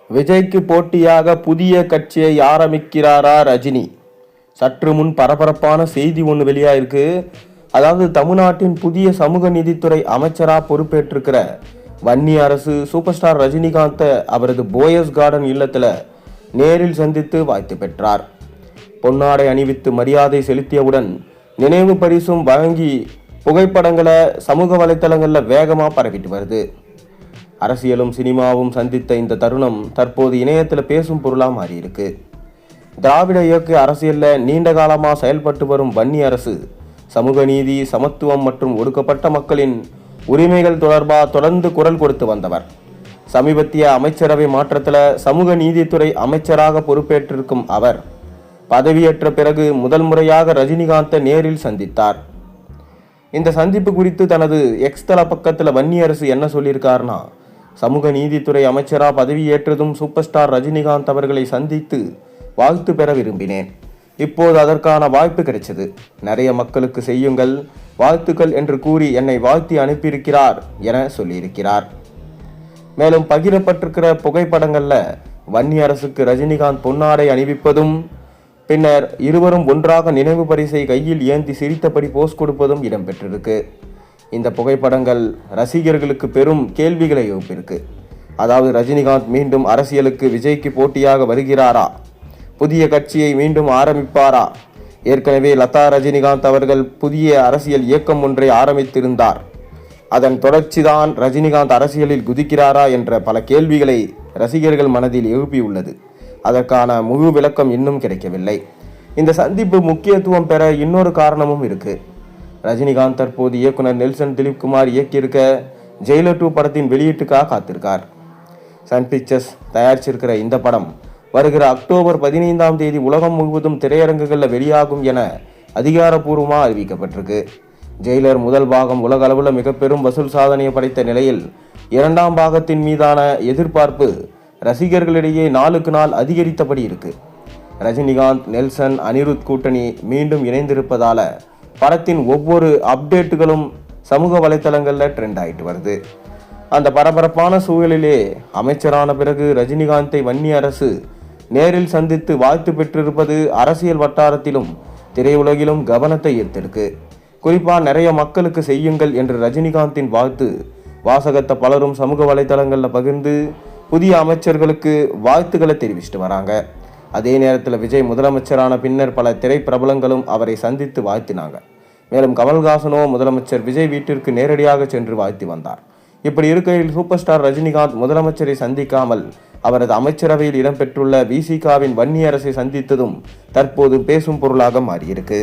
விஜய்க்கு போட்டியாக புதிய கட்சியை ஆரம்பிக்கிறாரா ரஜினி? சற்று முன் பரபரப்பான செய்தி ஒன்று வெளியாயிருக்கு. அதாவது தமிழ்நாட்டின் புதிய சமூக நீதித்துறை அமைச்சரா பொறுப்பேற்றிருக்கிற வன்னி அரசு சூப்பர் ஸ்டார் ரஜினிகாந்தை அவரது போயஸ் கார்டன் இல்லத்துல நேரில் சந்தித்து வாழ்த்து பெற்றார். பொன்னாடை அணிவித்து மரியாதை செலுத்தியவுடன் நினைவு பரிசும் வழங்கி புகைப்படங்களை சமூக வலைத்தளங்கள்ல வேகமா பரவிட்டு வருது. அரசியலும் சினிமாவும் சந்தித்த இந்த தருணம் தற்போது இணையத்துல பேசும் பொருளா மாறி இருக்கு. திராவிட இயக்க அரசியல்ல நீண்ட காலமா செயல்பட்டு வரும் வன்னி அரசு சமூக நீதி, சமத்துவம் மற்றும் ஒடுக்கப்பட்ட மக்களின் உரிமைகள் தொடர்பா தொடர்ந்து குரல் கொடுத்து வந்தவர். சமீபத்திய அமைச்சரவை மாற்றத்துல சமூக நீதித்துறை அமைச்சராக பொறுப்பேற்றிருக்கும் அவர் பதவியேற்ற பிறகு முதல் முறையாக ரஜினிகாந்தை நேரில் சந்தித்தார். இந்த சந்திப்பு குறித்து தனது எக்ஸ் தள பக்கத்துல வன்னி அரசு என்ன சொல்லியிருக்காருன்னா, சமூக நீதித்துறை அமைச்சரா பதவியேற்றதும் சூப்பர் ஸ்டார் ரஜினிகாந்த் அவர்களை சந்தித்து வாழ்த்து பெற விரும்பினேன். இப்போது அதற்கான வாய்ப்பு கிடைச்சது. நிறைய மக்களுக்கு செய்யுங்கள், வாழ்த்துக்கள் என்று கூறி என்னை வாழ்த்தி அனுப்பியிருக்கிறார் என சொல்லியிருக்கிறார். மேலும் பகிரப்பட்டிருக்கிற புகைப்படங்கள்ல வன்னி அரசுக்கு ரஜினிகாந்த் பொன்னாடை அணிவிப்பதும் பின்னர் இருவரும் ஒன்றாக நினைவு பரிசை கையில் ஏந்தி சிரித்தபடி போஸ் கொடுப்பதும் இடம்பெற்றிருக்கு. இந்த புகைப்படங்கள் ரசிகர்களுக்கு பெரும் கேள்விகளை எழுப்பியிருக்கு. அதாவது ரஜினிகாந்த் மீண்டும் அரசியலுக்கு விஜய்க்கு போட்டியாக வருகிறாரா? புதிய கட்சியை மீண்டும் ஆரம்பிப்பாரா? ஏற்கனவே லதா ரஜினிகாந்த் அவர்கள் புதிய அரசியல் இயக்கம் ஒன்றை ஆரம்பித்திருந்தார். அதன் தொடர்ச்சிதான் ரஜினிகாந்த் அரசியலில் குதிக்கிறாரா என்ற பல கேள்விகளை ரசிகர்கள் மனதில் எழுப்பியுள்ளது. அதற்கான முழு விளக்கம் இன்னும் கிடைக்கவில்லை. இந்த சந்திப்பு முக்கியத்துவம் பெற இன்னொரு காரணமும் இருக்கு. ரஜினிகாந்த் தற்போது இயக்குனர் நெல்சன் திலீப்குமார் இயக்கியிருக்க ஜெயிலர் 2 படத்தின் வெளியீட்டுக்காக காத்திருக்கார். சன் பிக்சர்ஸ் தயாரிச்சிருக்கிற இந்த படம் வருகிற அக்டோபர் 15ஆம் தேதி உலகம் முழுவதும் திரையரங்குகளில் வெளியாகும் என அதிகாரப்பூர்வமாக அறிவிக்கப்பட்டிருக்கு. ஜெயிலர் முதல் பாகம் உலக அளவில் மிக பெரும் வசூல் சாதனையை படைத்த நிலையில் இரண்டாம் பாகத்தின் மீதான எதிர்பார்ப்பு ரசிகர்களிடையே நாளுக்கு நாள் அதிகரித்தபடி இருக்கு. ரஜினிகாந்த், நெல்சன், அனிருத் கூட்டணி மீண்டும் இணைந்திருப்பதால படத்தின் ஒவ்வொரு அப்டேட்டுகளும் சமூக வலைத்தளங்களில் ட்ரெண்ட் ஆகிட்டு வருது. அந்த பரபரப்பான சூழலிலே அமைச்சரான பிறகு ரஜினிகாந்தை வன்னி அரசு நேரில் சந்தித்து வாழ்த்து பெற்றிருப்பது அரசியல் வட்டாரத்திலும் திரையுலகிலும் கவனத்தை ஈர்த்திருக்கு. குறிப்பாக நிறைய மக்களுக்கு செய்யுங்கள் என்று ரஜினிகாந்தின் வாழ்த்து வாசகத்தை பலரும் சமூக வலைத்தளங்களில் பகிர்ந்து புதிய அமைச்சர்களுக்கு வாழ்த்துக்களை தெரிவிச்சிட்டு வராங்க. அதே நேரத்தில் விஜய் முதலமைச்சரான பின்னர் பல திரைப்பிரபலங்களும் அவரை சந்தித்து வாழ்த்தினாங்க. மேலும் கமல்ஹாசனோ முதலமைச்சர் விஜய் வீட்டிற்கு நேரடியாக சென்று வாழ்த்தி வந்தார். இப்படி இருக்கையில் சூப்பர் ஸ்டார் ரஜினிகாந்த் முதலமைச்சரை சந்திக்காமல் அவரது அமைச்சரவையில் இடம்பெற்றுள்ள விசிகாவின் வன்னி அரசை சந்தித்ததும் தற்போது பேசும் பொருளாக மாறியிருக்கு.